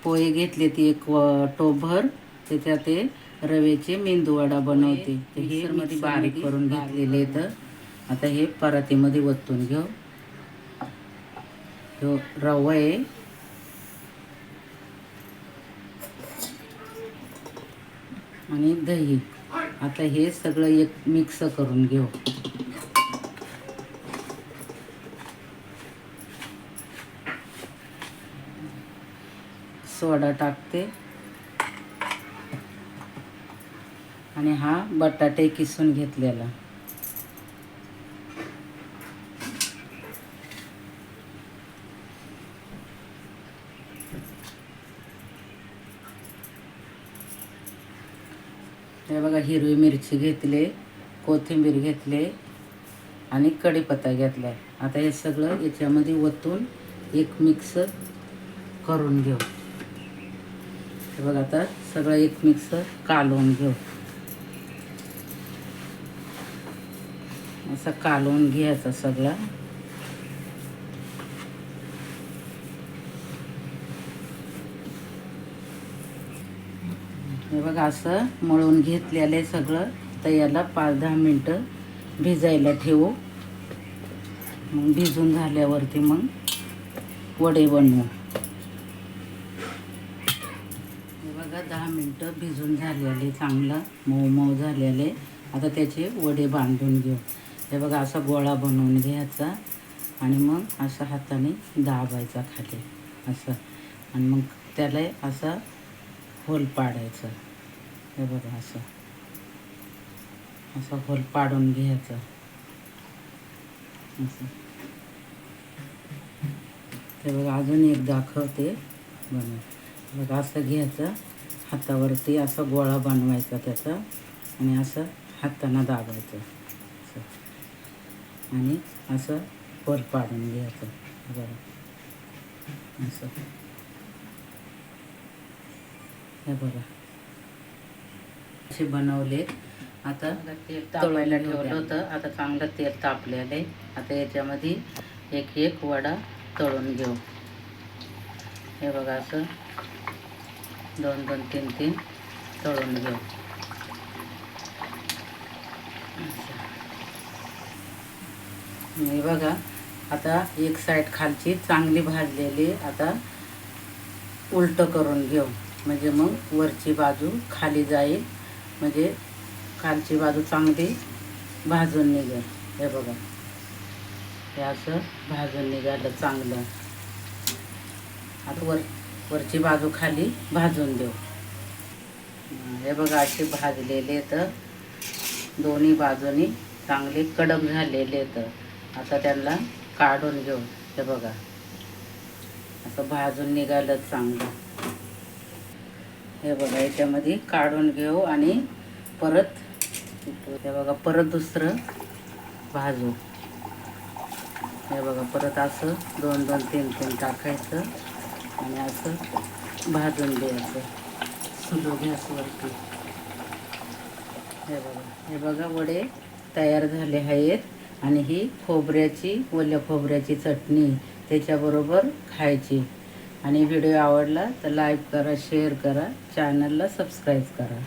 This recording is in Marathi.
पोहे घेतले ती एक टोपभर, त्याच्यात ते रव्याचे मेंदू वडा बनवते. तर हे मध्ये बारीक करून घेतलेले तर आता हे परातीमध्ये ओतून घेऊ. तो रवा आहे आणि दही. आता हे सगळं एक मिक्स करून घेऊ. सोडा टाकते आणि हा बटाटे किसून घेतलेला. हे बघा, हिरवी मिरची घेतले, कोथिंबीर घेतले आणि कढीपत्ता घेतलाय. आता हे सगळं याच्यामध्ये ओतून एक मिक्स करून घेऊ. हे बघा, आता सगळं एक मिक्स कालवून घेऊ. असं कालवून घ्यायचं सगळं. हे बघा, असं मळून घेतलेलं आहे सगळं. तर याला 5-10 मिनटं भिजायला ठेवू. मग भिजून झाल्यावरती मग वडे बनवू. हे बघा, 10 मिनटं भिजून झालेले, चांगलं मऊ मऊ झालेले. आता त्याचे वडे बांधून घेऊ. हे बघा, असा गोळा बनवून घ्यायचा आणि मग असं हाताने दाबायचा खाली असं, आणि मग त्याला असा होल पाडायचं. हे बघा, असं असं होल पाडून घ्यायचं असं. ते बघा, अजून एक दाखवते बनवून. बघा, असं घ्यायचं हातावरती, असं गोळा बनवायचा त्याचा आणि असं हाताने दाबायचं असं, आणि असं होल पाडून घ्यायचं. बघा, असं. हे बघा, असे बनवले. आता तेल तापायला ठेवलं होतं. आता चांगलं तेल तापलेलं आहे. आता याच्यामध्ये एक एक वडा तळून घेऊ. हे बघा, असं 2-2, 3-3 तळून घेऊ. हे बघा, आता एक साईड खालची चांगली भाजलेली. आता उलटं करून घेऊ, म्हणजे मग वरची बाजू खाली जाईल, म्हणजे खालची बाजू चांगली भाजून निघेल. हे बघा, हे असं भाजून निघालं चांगलं. आता वरची बाजू खाली भाजून देऊ. हे बघा, असे भाजलेले तर दोन्ही बाजूनी चांगले कडक झालेले. तर आता त्यांना काढून घेऊ. हे बघा, असं भाजून निघालं चांगलं. हे बघा, याच्यामध्ये काढून घेऊ आणि परत हे बघा, परत दुसरं भाजू. हे बघा, परत असं 2-2, 3-3 टाकायचं आणि असं भाजून द्यायचं स्लो गॅसवरती. हे बघा, वडे तयार झाले आहेत आणि ही ओल्या खोबऱ्याची चटणी त्याच्याबरोबर खायची. आणि व्हिडिओ आवडला तर लाईक करा, शेअर करा, चॅनलला सबस्क्राईब करा.